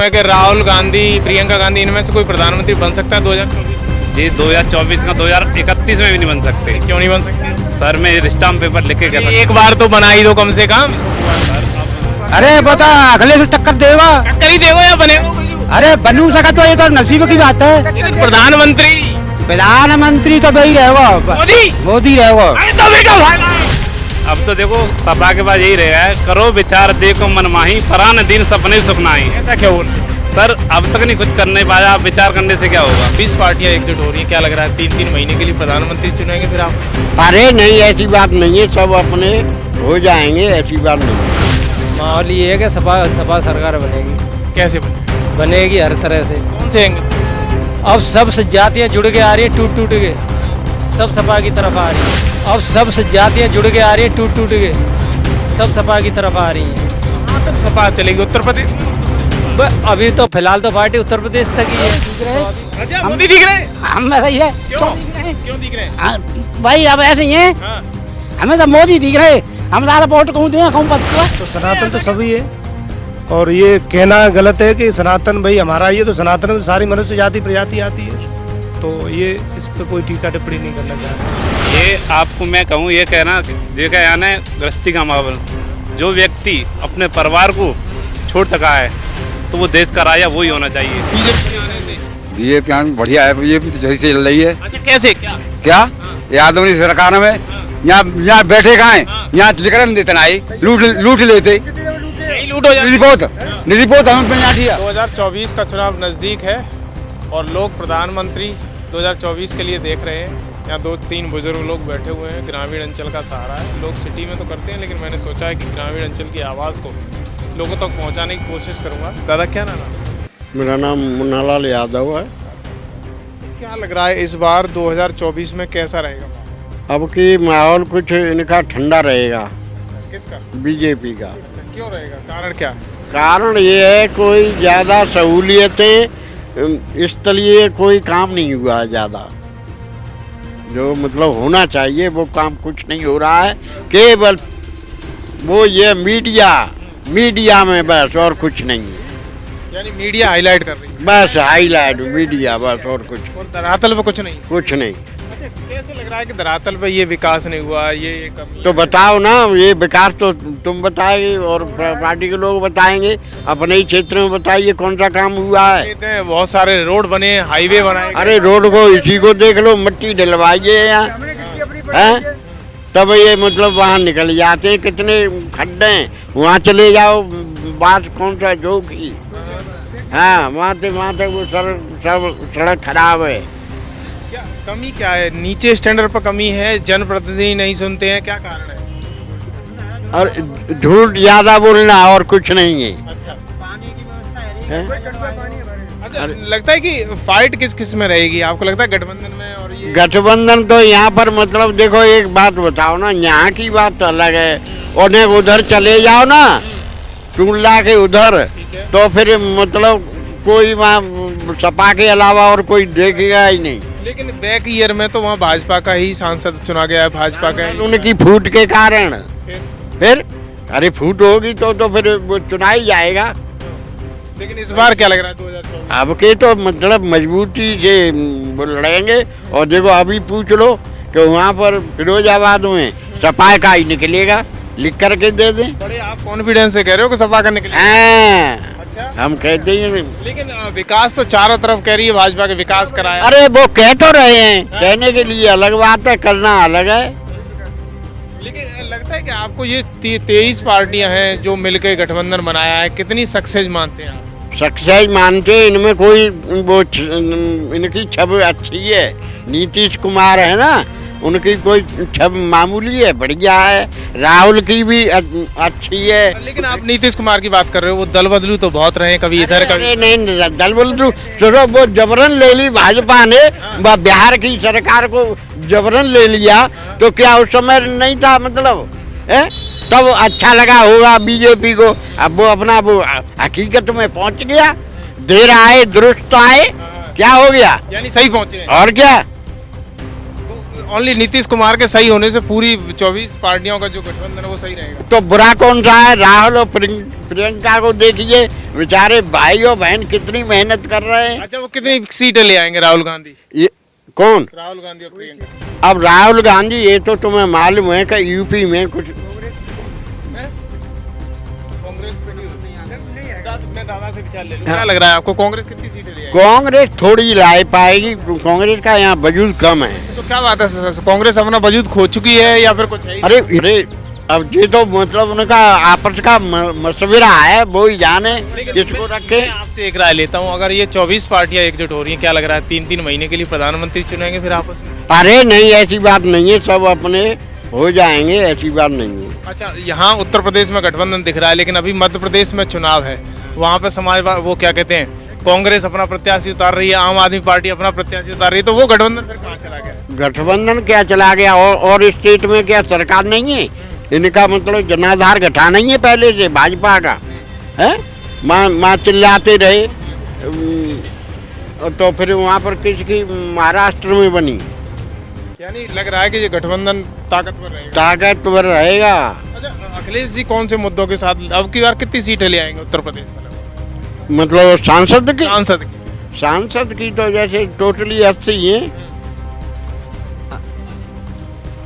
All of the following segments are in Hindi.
कि राहुल गांधी, प्रियंका गांधी, इनमें से कोई प्रधानमंत्री बन सकता है 2024? जी 2024 का 2031 में भी नहीं बन सकते। क्यों नहीं बन सकते? सर मैं स्टाम्प पेपर लिख के गया एक बार तो बना ही दो कम से कम। अरे बता अगले से टक्कर देगा। टक्कर ही देगा या बनेगा? अरे बनू सका तो ये तो नसीब की बात है। लेकिन प्रधानमंत्री तो वही रहेगा, मोदी रहेगा। अब तो देखो सपा के पास यही रहेगा है, करो विचार देखो मनमाही, परान दिन सपने सुखनाई। ऐसा क्या बोल? सर अब तक नहीं कुछ करने पाया, आप विचार करने से क्या होगा? 20 पार्टियां एकजुट हो रही हैं, क्या लग रहा है 3-3 महीने के लिए प्रधानमंत्री चुनेंगे फिर आप? अरे नहीं, ऐसी बात नहीं है, सब अपने हो जाएंगे, ऐसी बात नहीं। माहौल ये है कि सपा सरकार बनेगी। कैसे बनेगी हर तरह से। कौन से एंगल? अब सब जातियाँ जुड़ के आ रही है, टूट के सब सपा की तरफ आ रही है। अब सब जातियाँ जुड़ के आ रही है, टूट के सब सपा की तरफ आ रही है। कहाँ तक सपा चलेगी? उत्तर प्रदेश? अभी तो फिलहाल तो पार्टी उत्तर प्रदेश तक ही है। अच्छा, मोदी दिख रहे हैं? हम सही है। क्यों दिख रहे हैं? भाई अब ऐसे ही है, हाँ। हमें तो मोदी दिख रहे, हम सारा वोट कहूँ दें कहूँ पत्ता। तो सनातन तो सभी है, और ये कहना गलत है कि सनातन भाई हमारा ये, तो सनातन में सारी मनुष्य जाति प्रजाति आती है, तो ये इस पे कोई टीका टिप्पणी नहीं करना चाह रहा। ये आपको मैं कहूँ, ये कहना देखा जाना है गृहस्थी का माहौल। जो व्यक्ति अपने परिवार को छोड़ सका है तो वो देश का राजा वही होना चाहिए। बीजेपी बढ़िया है, बीजेपी तो सही से चल रही है। अच्छा, कैसे क्या? यादव की सरकार में यहाँ बैठे कहाँ हैं, यहाँ लिखकर नहीं देते ना, लूट लेते, लूट हो जाए। निधिपोत हमें यहाँ दिया। 2024 का चुनाव नज़दीक है और लोग प्रधानमंत्री 2024 के लिए देख रहे हैं। यहाँ 2-3 बुजुर्ग लोग बैठे हुए हैं। ग्रामीण अंचल का सहारा है। लोग सिटी में तो करते हैं, लेकिन मैंने सोचा है कि ग्रामीण अंचल की आवाज़ को लोगों तक पहुँचाने की कोशिश करूँगा। दादा क्या नाम है? मेरा नाम मुन्नालाल यादव है। क्या लग रहा है इस बार 2024 में कैसा रहेगा? अब की माहौल कुछ इनका ठंडा रहेगा। किसका? बीजेपी का। अच्छा, क्यों रहेगा? कारण क्या? कारण ये है कोई ज़्यादा सहूलियतें स्थलीय कोई काम नहीं हुआ है ज़्यादा, जो मतलब होना चाहिए वो काम कुछ नहीं हो रहा है। केवल वो ये मीडिया में बस, और कुछ नहीं है। यानी मीडिया हाईलाइट कर रही है? बस हाईलाइट मीडिया बस, और कुछ धरातल पे कुछ नहीं? कुछ नहीं। अच्छा, कैसे लग रहा है कि धरातल पे ये विकास नहीं हुआ, ये कमी? तो बताओ ना, ये विकास तो तुम बताएंगे और पार्टी के लोग बताएंगे। अपने ही क्षेत्र में बताइए कौन सा काम हुआ है। कहते हैं बहुत सारे रोड बने, हाईवे बनाए। अरे रोड को इसी को देख लो, मिट्टी डलवाइए यहाँ हैं, तब ये मतलब वहाँ निकल जाते हैं। कितने खड्डे हैं, वहाँ चले जाओ, बात कौन सा जो की। हाँ, वहाँ तक वो सड़क खराब है। क्या कमी क्या है? नीचे स्टैंडर्ड पर कमी है, जनप्रतिनिधि नहीं सुनते हैं, क्या कारण है? और झूठ ज़्यादा बोलना, और कुछ नहीं है। अच्छा, हैं? अच्छा, लगता है कि फाइट किस किस में रहेगी? आपको लगता है गठबंधन में? और ये गठबंधन तो यहाँ पर मतलब देखो, एक बात बताओ ना, यहाँ की बात तो अलग है, और उधर चले जाओ ना टूला के उधर, तो फिर मतलब कोई वहाँ सपा के अलावा और कोई देखेगा ही नहीं। लेकिन बैक ईयर में तो वहाँ भाजपा का ही सांसद चुना गया है, भाजपा का ही। उनकी फूट के कारण फिर अरे फूट होगी तो फिर वो चुना ही जाएगा। लेकिन इस बार क्या लग रहा है 2024? अब के तो मतलब मजबूती से वो लड़ेंगे। और देखो अभी पूछ लो कि वहाँ पर फिरोजाबाद में सपा का ही निकलेगा, लिख करके दे दें। बड़े आप कॉन्फिडेंस से कह रहे हो कि सपा का निकलेगा? अच्छा, हम कहते हैं। लेकिन विकास तो चारों तरफ कह रही है भाजपा के, विकास कराया। अरे वो कह तो रहे हैं, कहने के लिए अलग बात है, करना अलग है। लेकिन लगता है कि आपको ये 23 पार्टियां हैं जो मिलकर गठबंधन बनाया है, कितनी सक्सेस मानते हैं आप? सक्सेस मानते हैं, इनमें कोई वो इनकी छवि अच्छी है। नीतीश कुमार है ना, उनकी कोई छवि मामूली है, बढ़िया है। राहुल की भी अच्छी है। लेकिन आप नीतीश कुमार की बात कर रहे हो, वो दल बदलू तो बहुत रहे, कभी इधर कभी नहीं। दल बदलू चलो, वो जबरन ले ली भाजपा ने, बिहार की सरकार को जबरन ले लिया, तो क्या उस समय नहीं था मतलब है? तब अच्छा लगा होगा बीजेपी को। अब वो अपना वो हकीकत में पहुंच गया, देर आए दुरुस्त आए, क्या हो गया? यानी सही पहुंचे। और क्या? ओनली नीतीश कुमार के सही होने से पूरी 24 पार्टियों का जो गठबंधन है वो सही रहेगा। तो बुरा कौन सा है? राहुल और प्रियंका को देखिए, बेचारे भाई और बहन कितनी मेहनत कर रहे हैं। अच्छा, वो कितनी सीटें ले आएंगे राहुल गांधी? ये कौन? राहुल गांधी और प्रियंका। अब राहुल गांधी, ये तो तुम्हें मालूम है कि यूपी में कुछ कांग्रेस पे नहीं होती है। मैं दादा से विचार ले लूं, क्या लग रहा है आपको कांग्रेस कितनी सीटें ले आएगी? कांग्रेस थोड़ी ला पाएगी, कांग्रेस का यहाँ वजूद कम है। तो क्या बात है, कांग्रेस अपना वजूद खो चुकी है या फिर कुछ है ही? अरे अब ये तो मतलब उनका आपस का मशवरा है, वो ही जाने किसको रखे। मैं आपसे एक राय लेता हूँ, अगर ये 24 पार्टियां एकजुट हो रही हैं, क्या लग रहा है 3-3 महीने के लिए प्रधानमंत्री चुनेंगे फिर आपस में? अरे नहीं, ऐसी बात नहीं है, सब अपने हो जाएंगे, ऐसी बात नहीं है। अच्छा, यहाँ उत्तर प्रदेश में गठबंधन दिख रहा है, लेकिन अभी मध्य प्रदेश में चुनाव है, वहाँ पे समाजवादी, वो क्या कहते हैं, कांग्रेस अपना प्रत्याशी उतार रही है, आम आदमी पार्टी अपना प्रत्याशी उतार रही है, तो वो गठबंधन फिर कहाँ चला गया? गठबंधन क्या चला गया? और स्टेट में क्या सरकार नहीं है? इनका मतलब जनाधार घटा नहीं है पहले से भाजपा का है? माँ चिल्लाते रहे, तो फिर वहाँ पर किसकी महाराष्ट्र में बनी? यानी लग रहा है कि ये गठबंधन ताकतवर रहेगा। ताकतवर रहेगा। अच्छा, अखिलेश जी कौन से मुद्दों के साथ अब की बार कितनी सीटें ले आएंगे उत्तर प्रदेश में? मतलब सांसद की? सांसद की तो जैसे टोटली 80 है।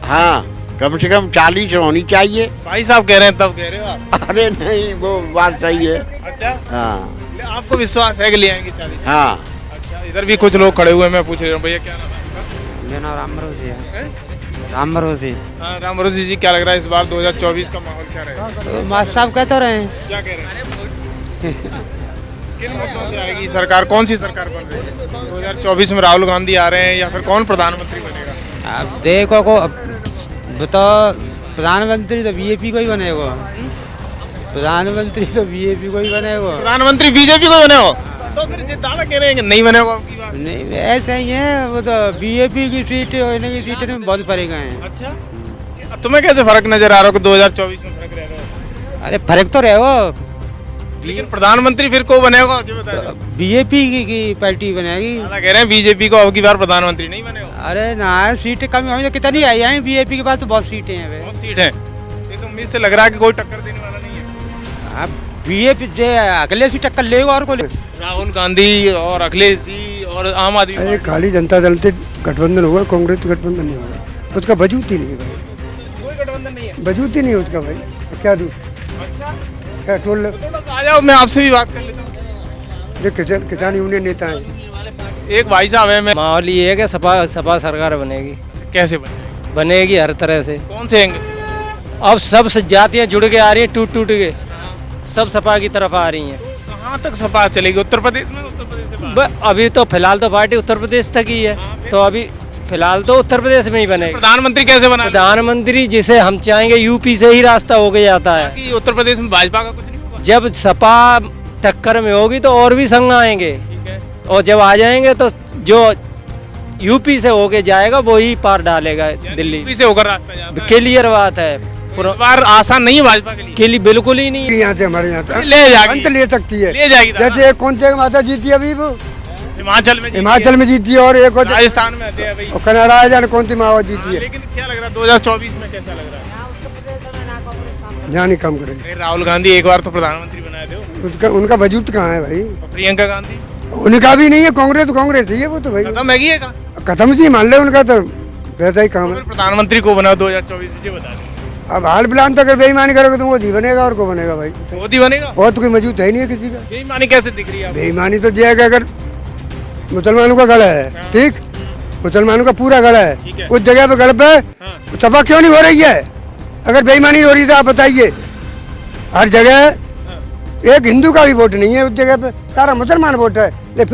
हाँ, कम से कम 40 होनी चाहिए। भाई साहब कह रहे हैं तब कह रहे हो आप? अरे नहीं, वो बात सही है। अच्छा, हाँ आपको विश्वास है कि ले आएंगे 40? हाँ। अच्छा, इधर भी कुछ लोग खड़े हुए हैं, मैं पूछ रहा हूँ, भैया क्या नाम है आपका? मेरा नाम रामरोजी है। रामरोजी। हाँ, रामरोजी जी, क्या लग रहा है इस बार 2024 का माहौल क्या रहेगा? मास्टर साहब कह तो रहे हैं। क्या कह रहे हैं? किन मुद्दों से आएगी सरकार, कौन सी सरकार बन रही है 2024 में? राहुल गांधी आ रहे हैं या फिर कौन प्रधानमंत्री बनेगा? अब देखो को बताओ, प्रधानमंत्री तो बीजेपी को ही बनेगा। प्रधानमंत्री तो बीजेपी को ही बनेगा। प्रधानमंत्री बीजेपी को बने हो तो फिर ये दादा कह रहे हैं कि नहीं बनेगा आपकी बार? नहीं, ऐसा ही है, वो तो बीजेपी की सीट होने की सीटें में बहुत फर्क है। अच्छा, तुम्हें कैसे फर्क नजर आ रहा हो कि 2024 में फर्क रह रहा है? अरे फर्क तो रहेगा, लेकिन प्रधानमंत्री फिर को बनेगा जो बताया? बीजेपी की पार्टी बनेगी। दादा कह रहे हैं बीजेपी को अब की बार प्रधानमंत्री नहीं बनेगा। अरे ना, सीटें कम हमें कितनी आई हैं, बीजेपी के पास तो बहुत सीटें हैं। बहुत सीट है, इस उम्मीद से लग रहा है कि कोई टक्कर देने वाला नहीं है। अब बीजेपी से अगले से टक्कर लेगा और को राहुल गांधी और अखिलेश जी और आम आदमी अरे पार्टी। खाली जनता दल से गठबंधन होगा, कांग्रेस तो गठबंधन नहीं होगा, उसका वजूद ही नहीं है भाई, कोई गठबंधन नहीं है। वजूद ही नहीं है उसका भाई। क्या दूँ, अच्छा, क्या टोल थोड़ा सा आ जाओ, मैं आपसे भी बात कर लेता हूँ। जो किसान यूनियन नेता है। एक भाई साहब है, मैं माहौल ये है कि सपा सरकार बनेगी। कैसे बने? बनेगी हर तरह से। कौन से एंगल? अब सब जातियाँ जुड़ के आ रही हैं, टूट के सब सपा की तरफ आ रही हैं। कहाँ तक सपा चलेगी उत्तर प्रदेश में? उत्तर प्रदेश से बाहर? अभी तो फिलहाल तो पार्टी उत्तर प्रदेश तक ही है, तो अभी फिलहाल तो उत्तर प्रदेश में ही बनेगी। प्रधानमंत्री कैसे बना? प्रधानमंत्री जिसे हम चाहेंगे यूपी से ही रास्ता हो गया जाता है। कि उत्तर प्रदेश में भाजपा का कुछ नहीं होगा? जब सपा टक्कर में होगी तो और भी संघ आएंगे, ठीक है। और जब आ जाएंगे तो जो यूपी से होके जाएगा वो ही पार डालेगा दिल्ली। यूपी से होकर रास्ता जाता है। क्लियर बात है, इस बार आसान नहीं है भाजपा के लिए। के लिए बिल्कुल ही नहीं। यहाँ से हमारे यहाँ ले जाएगी, अंत ले सकती है, ले जाएगी दादा। जैसे कौन से माता जीती है अभी वो हिमाचल में जीती हिमाचल है, में जीती है, और एक राजस्थान में है भाई। कनाडा है, जाने कौन सी माँ जीती है। लेकिन क्या लग रहा है 2024 में कैसा लग रहा है? यहाँ नहीं काम करेंगे, अरे राहुल गांधी एक बार तो प्रधानमंत्री बनाए थे, उनका वजूद कहाँ है भाई? और प्रियंका गांधी उनका भी नहीं है, कांग्रेस तो कांग्रेस ही है वो तो भाई, खत्म है ये कहाँ? खत्म जी मान ले, उनका तो वैसा ही काम है। फिर प्रधानमंत्री को बनाओ 2024 में, ये बता दें। अब हाल फिलहाल तो अगर बेईमानी करोगे तो मोदी बनेगा, और को बनेगा भाई? मोदी बनेगा? और तो कोई मौजूद है ही नहीं है किसी का। बेईमानी कैसे दिख रही है आपको? बेईमानी तो ये है कि अगर मुसलमानों का गढ़ है, ठीक, मुसलमानों का पूरा गढ़ है, ठीक है। उस जगह पे गढ़ पे सभा क्यों नहीं हो रही है? अगर बेईमानी हो रही है तो आप बताइए। हर जगह एक हिंदू का भी वोट नहीं है उस जगह पे, सारा मुसलमान वोट है, लेकिन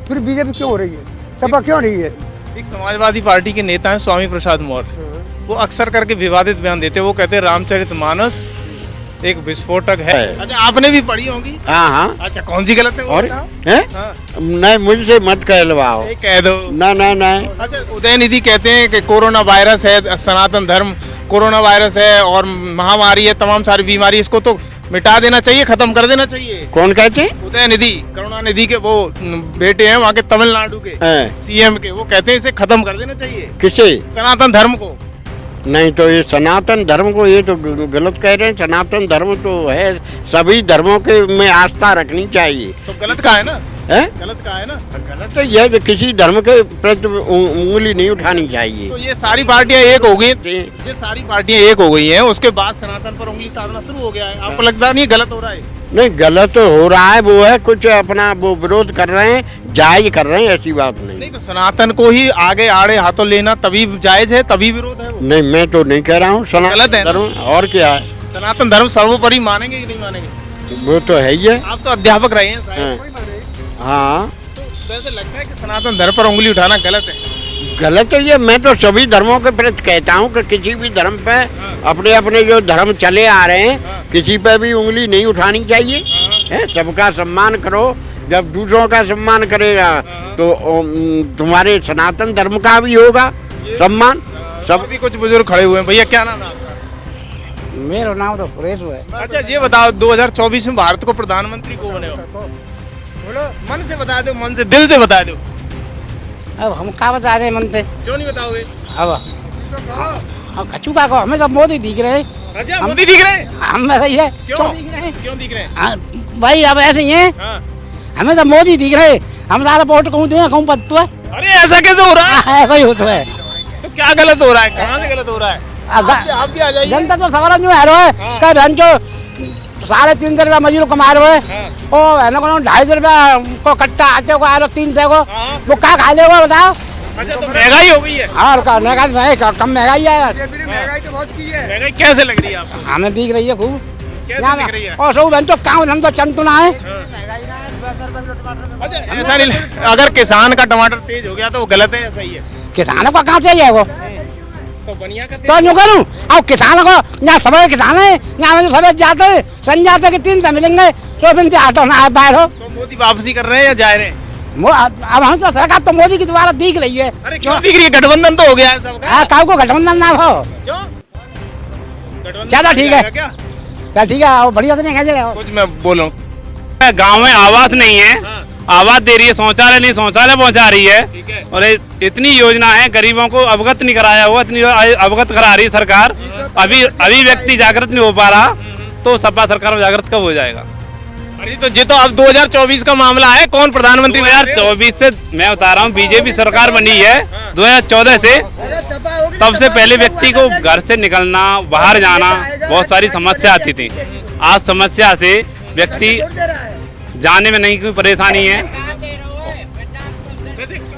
फिर बीजेपी क्यों हो रही है, सभा क्यों रही है? एक समाजवादी पार्टी के नेता हैं स्वामी प्रसाद मौर्य, वो अक्सर करके विवादित बयान देते हैं। वो कहते हैं रामचरितमानस एक विस्फोटक है। अच्छा, आपने भी पढ़ी होगी? हाँ हाँ। अच्छा, कौन सी गलत है वो और बताओ? हैं? हाँ। नहीं, मुझसे मत कहलवाओ। ये कह दो ना ना ना। अच्छा, उदयनिधि कहते हैं कि कोरोना वायरस है, सनातन धर्म कोरोना वायरस है और महामारी है, तमाम सारी बीमारी, इसको तो मिटा देना चाहिए, खत्म कर देना चाहिए। कौन कहते हैं? उदयनिधि, कोरोना करुणानिधि के वो बेटे हैं वहाँ के तमिलनाडु के हैं। सीएम के, वो कहते हैं इसे खत्म कर देना चाहिए किसे? सनातन धर्म को। नहीं तो ये सनातन धर्म को ये तो गलत कह रहे हैं। सनातन धर्म तो है, सभी धर्मों के में आस्था रखनी चाहिए। तो गलत कहा है ना, है गलत कहा है ना। गलत तो यह है कि किसी धर्म के प्रति उंगली नहीं उठानी चाहिए। तो ये सारी पार्टियां एक हो गई, ये सारी पार्टियां एक हो गई हैं, उसके बाद सनातन पर उंगली साधना शुरू हो गया है। आपको लगता नहीं गलत हो रहा है? नहीं, गलत हो रहा है वो है, कुछ अपना वो विरोध कर रहे हैं, जायज कर रहे हैं, ऐसी बात नहीं। नहीं तो सनातन को ही आगे आड़े हाथों लेना तभी जायज है, तभी विरोध है वो। नहीं, मैं तो नहीं कह रहा हूँ गलत है सनातन ना? धर्म और क्या है, सनातन धर्म सर्वोपरि मानेंगे कि नहीं मानेंगे? वो तो है ही है। आप तो अध्यापक रहे हैं शायद। हाँ, तो वैसे लगता है कि सनातन धर्म पर उंगली उठाना गलत है। गलत है ये। मैं तो सभी धर्मों के प्रति कहता हूँ कि किसी भी धर्म पे अपने अपने जो धर्म चले आ रहे हैं, किसी पे भी उंगली नहीं उठानी चाहिए। है, सबका सम्मान करो। जब दूसरों का सम्मान करेगा तो तुम्हारे सनातन धर्म का भी होगा सम्मान। सब भी कुछ बुजुर्ग खड़े हुए हैं। भैया क्या नाम है आपका? मेरा नाम तो सुरेश है। अच्छा ये बताओ, 2024 में भारत को प्रधानमंत्री को बने हो? मन से बता दो, मन से, दिल से बता दो। अब हम क्या बता रहे मन से? क्यों नहीं बताओगे? अब कचू को हमें तो मोदी दिख रहे। अच्छा मोदी दिख रहे हैं? हम सही है। क्यों दिख रहे हैं? क्यों दिख रहे हैं? हाँ, भाई अब ऐसे ही है। हाँ। हमें तो मोदी दिख रहे। हम सारा वोट कहूँ दें कहूँ पत्तू है। अरे ऐसा कैसे हो रहा है? ऐसा ही होता है। तो क्या गलत हो रहा है? कहाँ से गलत हो रहा है? आप भी आ जाइए। जनता तो सवाल नहीं आ रहा है। क्या बहन जो 350 रुपया मजदूर कमा रहे है, ओ है ना 250 रुपया को कट्टा आटे को आ रहा 300 को, वो क्या खा लेगा बताओ? अच्छा तो महंगाई हो गई है। हाँ महंगाई कम महंगाई है। महंगाई तो बहुत की है। महंगाई कैसे लग रही है आपको? हमें दिख रही है खूब। कैसे दिख रही है? और सब बहन तो काम हम तो चंतुना है। अच्छा ऐसा नहीं, अगर किसान का टमाटर तेज हो गया तो वो गलत है या सही है? किसानों का कहाँ चाहिए वो? तो बनिया का तो न्यू करूँ अब किसानों को यहाँ सब किसान है, यहाँ में सब जाते सन जाते कि 300 मिलेंगे, तो फिर आटो ना आ पाए हो। तो मोदी वापसी कर रहे हैं या जा रहे हैं? अब हम तो सरकार तो मोदी की दोबारा दिख रही है। अरे क्यों दिख रही है? गठबंधन तो हो गया है सबका। काऊ को गठबंधन ना हो। क्यों? गठबंधन चलो ठीक है। क्या क्या ठीक है, और बढ़िया तो नहीं खेल कुछ मैं बोलूं? गांव में आवास नहीं है, आवास दे रही है, शौचालय नहीं शौचालय पहुंचा रही है। और इतनी योजना है, गरीबों को अवगत नहीं कराया हुआ, इतनी अवगत करा रही है सरकार। अभी व्यक्ति जागृत नहीं हो पा रहा, तो सपा सरकार में जागृत कब हो जाएगा? अरे तो ये तो अब 2024 का मामला है, कौन प्रधानमंत्री? 2024 से मैं बता रहा हूँ, बीजेपी सरकार बनी है 2014 से, तब से पहले व्यक्ति को घर से निकलना, बाहर जाना, बहुत सारी समस्या आती थी। आज समस्या से व्यक्ति जाने में नहीं कोई परेशानी है।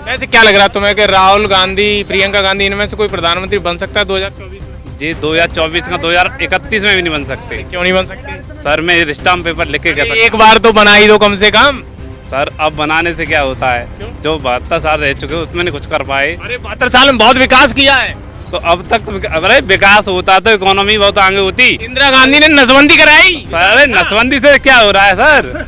वैसे क्या लग रहा है तुम्हें कि राहुल गांधी, प्रियंका गांधी, इनमें से कोई प्रधानमंत्री बन सकता है 2024 में? जी 2024 का 2031 में भी नहीं बन सकते। क्यों नहीं बन सकते? सर मैं स्टाम्प पेपर लिख के कहता एक बार तो बना ही दो कम से कम। सर अब बनाने से क्या होता है? जो 72 साल रह चुके उसमें नहीं कुछ कर पाए। अरे 72 साल में बहुत विकास किया है। तो अब तक अरे विकास होता तो इकोनॉमी बहुत आगे होती। इंदिरा गांधी ने नसबंदी कराई। सर नसबंदी से क्या हो रहा है सर?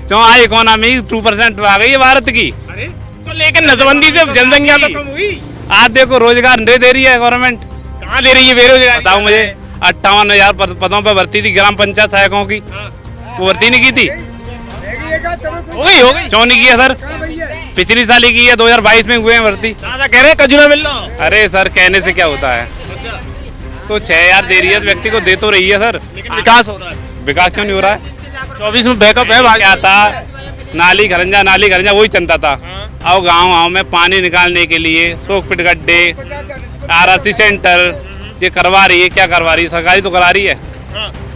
क्यों आई इकोनॉमी 2% आ गई है भारत की। अरे तो लेकिन नसबंदी से जनसंख्या तो कम हुई। आज देखो रोजगार नहीं दे रही है गवर्नमेंट। कहाँ दे रही है? बेरोजगारी। बताओ मुझे, 58,000 पदों पर भर्ती थी ग्राम पंचायत सहायकों की, वो भर्ती नहीं की थी। हो गई। क्यों नहीं किया सर? पिछली साल ही की है, 2022 में हुए हैं भर्ती। दादा कह रहे हैं कजूना मिल रहा। अरे सर कहने से क्या होता है? तो 6,000 दे रही है, व्यक्ति को दे तो रही है सर, लेकिन विकास हो रहा है। विकास क्यों नहीं हो रहा है? 24 में बैकअप है। क्या था? नाली खरंजा वही चलता था। अब गाँव में पानी निकालने के लिए 100 फीट गड्ढे, RRC सेंटर ये करवा रही है। क्या करवा रही है? सरकारी तो करा रही है।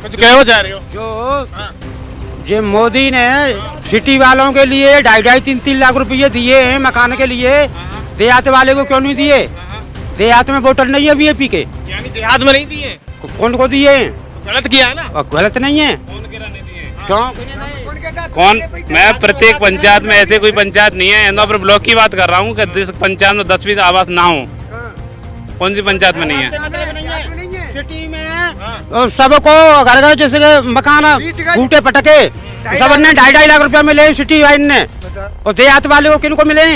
कुछ कहो जा रहे हो? जो मोदी ने सिटी वालों के लिए 2.5-3 लाख रुपये दिए हैं मकान के लिए, देहात वाले को क्यों नहीं दिए? देहात में वोटर नहीं है बीजेपी के। यानी देहात में नहीं दिए? कौन को दिए हैं? गलत किया है ना? और गलत नहीं है। क्यों? कौन? मैं प्रत्येक पंचायत में, ऐसे कोई पंचायत नहीं है, इंदौर ब्लॉक की बात कर रहा हूँ कि जिस पंचायत में 10वीं आवास ना हो, कौन सी पंचायत में नहीं है? सिटी में सबको घर घर जैसे मकान फूटे पटके सब ने 2.5 लाख रुपया मिले सिटी वाइन ने, और देहात वाले को किनको मिले?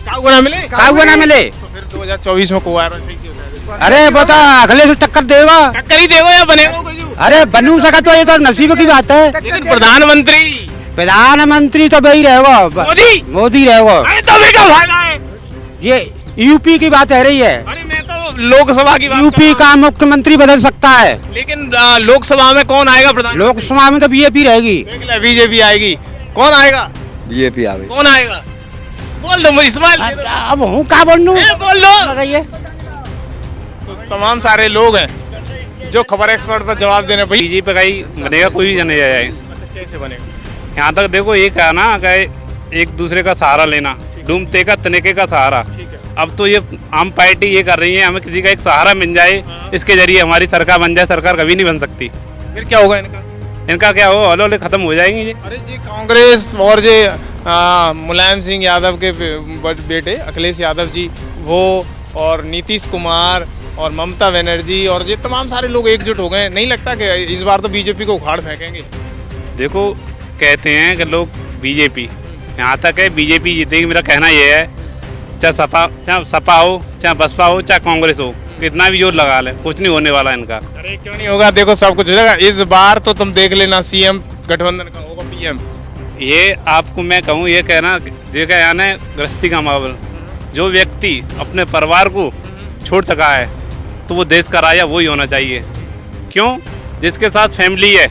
काऊ ना मिले? काऊ ना मिले। तो फिर 2024 में को सही से हो जाएगा। अरे बता अगले से टक्कर देगा। टक्कर ही देगा या बनेगा कोई? अरे बनू सका तो ये तो नसीब की बात है। लेकिन प्रधानमंत्री प्रधानमंत्री तो वही रहेगा, मोदी रहेगा। अरे तो भी क्या फायदा है? ये यूपी की बात है रही है, अरे मैं तो लोकसभा की बात यूपी का मुख्यमंत्री बदल सकता है, लेकिन लोकसभा में कौन आएगा प्रधान? लोकसभा में तो बीजेपी रहेगी। बीजेपी आएगी। कौन आएगा? बीजेपी आवे। कौन आएगा? बोल दो इस्माइल। अब हूँ क्या बोलूं? बोल दो। बताइए। तो तमाम सारे लोग हैं जो खबर एक्सपर्ट पर जवाब देने भाई बीजेपी का ही बनेगा, कोई भी नहीं जाए। कैसे बनेगा? यहाँ तक देखो ये क्या ना कि एक दूसरे का सहारा लेना, डूबते का तनिके का सहारा। अब तो ये आम पार्टी ये कर रही है, हमें किसी का एक सहारा मिल जाए, इसके जरिए हमारी सरकार बन जाए। सरकार कभी नहीं बन सकती। फिर क्या होगा इनका? इनका क्या हो, हौले हौले खत्म हो जाएंगे ये। अरे जी कांग्रेस और जे मुलायम सिंह यादव के बेटे अखिलेश यादव जी, वो और नीतीश कुमार और ममता बनर्जी और ये तमाम सारे लोग एकजुट हो गए। नहीं लगता कि इस बार तो बीजेपी को उखाड़ फेंकेंगे? देखो कहते हैं कि लोग बीजेपी, यहाँ तक है बीजेपी जीतेगी। मेरा कहना ये है, चाहे सपा हो, चाहे बसपा हो, चाहे कांग्रेस हो, कितना भी जोर लगा ले, कुछ नहीं होने वाला इनका। अरे क्यों नहीं होगा? देखो सब कुछ हो जाएगा। इस बार तो तुम देख लेना, सीएम गठबंधन का होगा, पीएम। ये आपको मैं कहूँ, ये कहना देखा यानी गृहस्थी का माहौल। जो व्यक्ति अपने परिवार को छोड़ सका है तो वो देश का राजा वही होना चाहिए। क्यों? जिसके साथ फैमिली है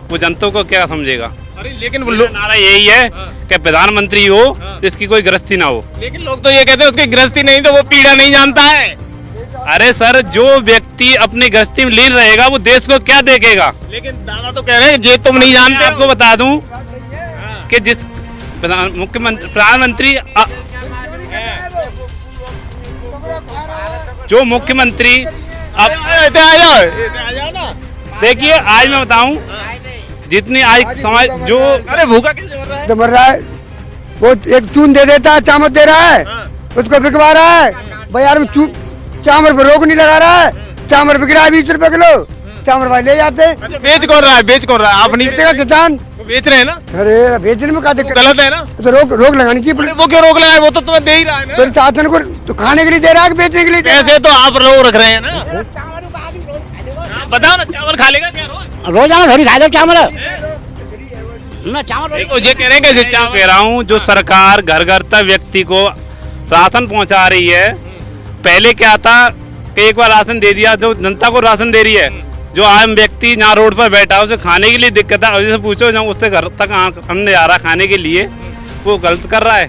वो जनता को क्या समझेगा। अरे लेकिन वो नारा यही है कि प्रधानमंत्री हो जिसकी कोई गृहस्थी ना हो। लेकिन लोग तो ये कहते हैं उसकी गृहस्थी नहीं तो वो पीड़ा नहीं जानता है। अरे सर, जो व्यक्ति अपनी गृहस्थी में लीन रहेगा वो देश को क्या देखेगा। लेकिन दादा तो कह रहे हैं जे तुम नहीं मैं जानते। आपको बता दूं कि जिस प्रधानमंत्री जो मुख्यमंत्री अब देखिए, आज मैं बताऊं जितनी आज समाज जो अरे भूखा कैसे मर रहा है? जो मर रहा है वो एक चून दे देता है, चामच दे रहा है, उसको बिकवा रहा है बाजार में। चामर पर रोक नहीं लगा रहा है, चामर बिक रहा है 20 रुपए किलो, चामर भाई ले जाते हैं। अच्छा, बेच कौन रहा है? बेच कौन रहा है? आप नहीं बेचेगा किसान, वो बेच रहे हैं ना? अरे बेचने में क्या दिक्कत? गलत है ना? तो रोक लगानी चाहिए। अरे वो क्यों रोक लगाए? वो तो तुम्हें दे ही रहा है ना। फिर शासन को तो खाने के लिए दे रहा है कि बेचने के लिए दे रहा है? ऐसे तो आप लोग रख रहे हैं ना। बताओ ना, चावल खा लेगा क्या रोज? रोजाना थोड़ी खा दो चावल। मैं चावल देखो ये कह रहे हैं कि चावल कह रहा हूँ, जो सरकार घर घर तक व्यक्ति को राशन पहुँचा रही है। पहले क्या था कि एक बार राशन दे दिया, जो जनता को राशन दे रही है, जो आम व्यक्ति यहाँ रोड पर बैठा है उसे खाने के लिए दिक्कत है। जैसे पूछो जब उससे घर तक हमने जा रहा खाने के लिए, वो गलत कर रहा है।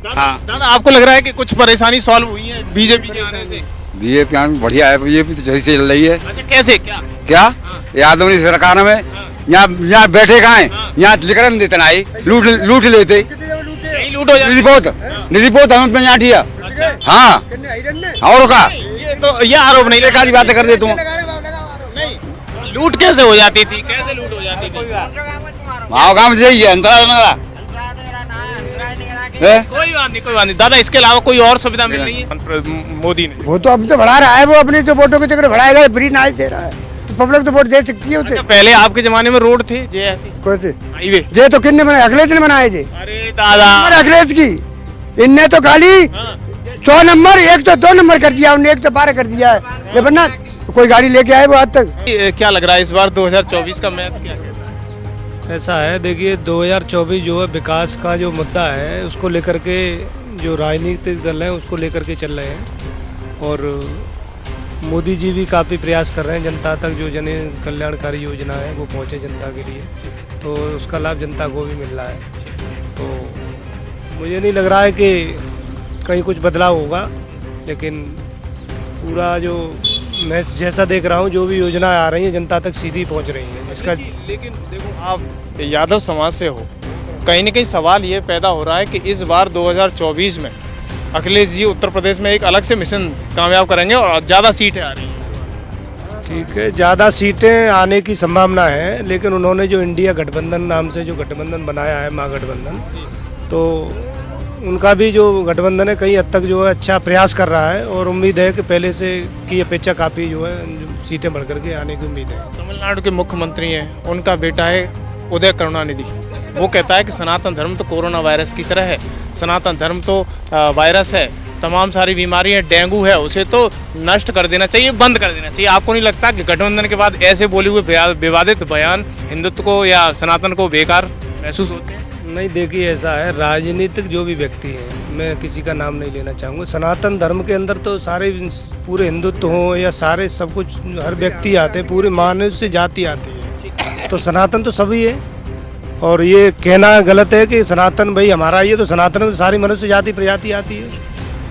हाँ दादा, आपको लग रहा है कि कुछ परेशानी सॉल्व हुई है बीजेपी के आने से? बीजेपी बढ़िया है, बीजेपी तो सही से चल रही है। अच्छा, कैसे क्या? क्या यादव की सरकार में यहाँ बैठे कहाँ हैं, यहाँ लिखकर नहीं देते ना, लूट लेते। यही लूट हो जाती निधि बहुत हमें पे यहाँ दिया। हाँ और का है। तो ये आरोप नहीं काली बातें कर दे तुम। नहीं, लूट कैसे हो जाती थी? कैसे लूट हो जाती थी? वहाँ गाँव में यही है अंतरा। कोई बात नहीं, कोई बात नहीं दादा। इसके अलावा कोई और सुविधा मिल रही है मोदी ने? वो तो अब तो बढ़ा रहा है, वो अपनी जो वोटों के चक्कर बढ़ाएगा, फ्री ना दे रहा है तो पब्लिक तो वोट दे सकती है उसे। अच्छा, पहले आपके जमाने में रोड थे जे ऐसी कौन से हाईवे? ये तो किन्ने बनाए? अखिलेश ने बनाए थे। अरे दादा, अखिलेश की इनने तो खाली 100 नंबर, एक तो 2 नंबर कर दिया उन्हें, एक तो 12 कर दिया है। ये बनना कोई गाड़ी लेके आए वो आज तक। क्या लग रहा है इस बार 2024 का मैच क्या कहता है? ऐसा है, देखिए 2024 जो है विकास का जो मुद्दा है उसको लेकर के जो राजनीतिक दल हैं उसको लेकर के चल रहे हैं। और मोदी जी भी काफ़ी प्रयास कर रहे हैं जनता तक, जो जन कल्याणकारी योजना है वो पहुंचे जनता के लिए, तो उसका लाभ जनता को भी मिल रहा है। तो मुझे नहीं लग रहा है कि कहीं कुछ बदलाव होगा, लेकिन पूरा जो मैं जैसा देख रहा हूँ जो भी योजना आ रही है जनता तक सीधी पहुँच रही है। इसका लेकिन देखो, आप यादव समाज से हो, कहीं ना कहीं सवाल ये पैदा हो रहा है कि इस बार 2024 में अखिलेश जी उत्तर प्रदेश में एक अलग से मिशन कामयाब करेंगे और ज़्यादा सीटें आ रही हैं। ठीक है, ज़्यादा सीटें आने की संभावना है, लेकिन उन्होंने जो इंडिया गठबंधन नाम से जो गठबंधन बनाया है, महागठबंधन, तो उनका भी जो गठबंधन है कई हद तक जो है अच्छा प्रयास कर रहा है। और उम्मीद है कि पहले से की अपेक्षा काफ़ी जो है सीटें बढ़ करके आने की उम्मीद है। तमिलनाडु के मुख्यमंत्री हैं, उनका बेटा है उदय करुणानिधि, वो कहता है कि सनातन धर्म तो कोरोना वायरस की तरह है। सनातन धर्म तो वायरस है, तमाम सारी बीमारियां, डेंगू है, उसे तो नष्ट कर देना चाहिए, बंद कर देना चाहिए। आपको नहीं लगता कि गठबंधन के बाद ऐसे बोले हुए विवादित बयान हिंदुत्व को या सनातन को बेकार महसूस होते हैं? नहीं, देखिए ऐसा है, राजनीतिक जो भी व्यक्ति हैं, मैं किसी का नाम नहीं लेना चाहूँगा, सनातन धर्म के अंदर तो सारे पूरे हिंदुत्व हों या सारे सब कुछ हर व्यक्ति आते हैं, पूरे मनुष्य जाति आती है, तो सनातन तो सभी है। और ये कहना गलत है कि सनातन भाई हमारा ये, तो सनातन में सारी मनुष्य जाति प्रजाति आती है,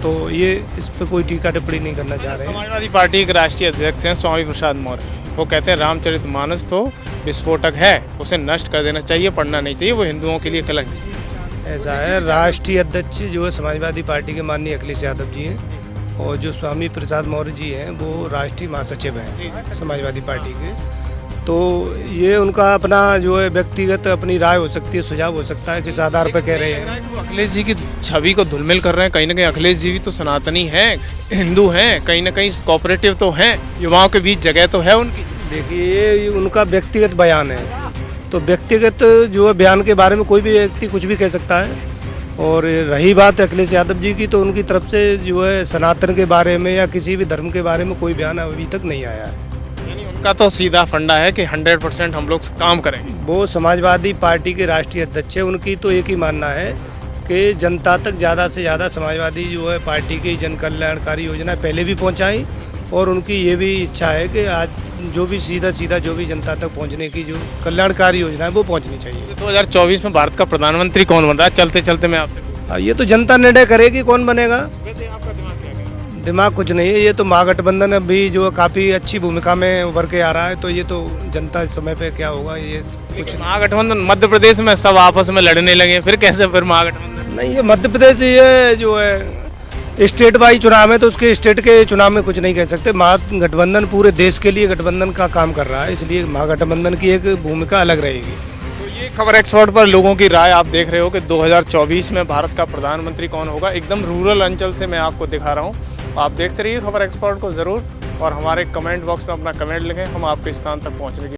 तो ये इस पर कोई टीका टिप्पणी नहीं करना चाह रहे हैं। समाजवादी पार्टी के राष्ट्रीय अध्यक्ष हैं स्वामी प्रसाद मौर्य, वो कहते हैं रामचरितमानस तो विस्फोटक है, उसे नष्ट कर देना चाहिए, पढ़ना नहीं चाहिए, वो हिंदुओं के लिए कलंक है। ऐसा है, राष्ट्रीय अध्यक्ष जो है समाजवादी पार्टी के माननीय अखिलेश यादव जी हैं, और जो स्वामी प्रसाद मौर्य जी हैं वो राष्ट्रीय महासचिव हैं समाजवादी पार्टी के। तो ये उनका अपना जो है व्यक्तिगत अपनी राय हो सकती है, सुझाव हो सकता है, किस आधार पर कह रहे हैं। वो अखिलेश जी की छवि को धुलमिल कर रहे हैं, कहीं ना कहीं अखिलेश जी भी तो सनातनी हैं, हिंदू हैं, कहीं ना कहीं कोऑपरेटिव तो हैं, युवाओं के बीच जगह तो है उनकी। देखिए ये उनका व्यक्तिगत बयान है, तो व्यक्तिगत जो है बयान के बारे में कोई भी व्यक्ति कुछ भी कह सकता है। और रही बात अखिलेश यादव जी की, तो उनकी तरफ से जो है सनातन के बारे में या किसी भी धर्म के बारे में कोई बयान अभी तक नहीं आया है। यानी उनका तो सीधा फंडा है कि 100% हम लोग काम करेंगे। वो समाजवादी पार्टी के राष्ट्रीय अध्यक्ष है, उनकी तो एक ही मानना है कि जनता तक ज़्यादा से ज़्यादा समाजवादी जो है पार्टी की जन कल्याणकारी योजना पहले भी पहुंचाई, और उनकी ये भी इच्छा है कि आज जो भी सीधा जो भी जनता तक पहुंचने की जो कल्याणकारी योजना है वो पहुंचनी चाहिए। 2024 में भारत का प्रधानमंत्री कौन बन रहा है? चलते चलते मैं आपसे पूछूं। ये तो जनता निर्णय करेगी कौन बनेगा। वैसे आपका दिमाग क्या कह रहा है? दिमाग कुछ नहीं है, ये तो महागठबंधन अभी जो काफ़ी अच्छी भूमिका में उभर के आ रहा है, तो ये तो जनता इस समय पे क्या होगा ये कुछ महागठबंधन मध्य प्रदेश में सब आपस में लड़ने लगे, फिर कैसे फिर महागठबंधन? नहीं। ये मध्य प्रदेश ये जो है स्टेट वाइज चुनाव है, तो उसके स्टेट के चुनाव में कुछ नहीं कह सकते। महागठबंधन पूरे देश के लिए गठबंधन का काम कर रहा है, इसलिए महागठबंधन की एक भूमिका अलग रहेगी। तो ये खबर एक्सपर्ट पर लोगों की राय आप देख रहे हो कि 2024 में भारत का प्रधानमंत्री कौन होगा। एकदम रूरल अंचल से मैं आपको दिखा रहा हूँ। आप देखते रहिए खबर एक्सपर्ट को ज़रूर, और हमारे कमेंट बॉक्स में अपना कमेंट लिखें, हम आपके स्थान तक पहुँचने की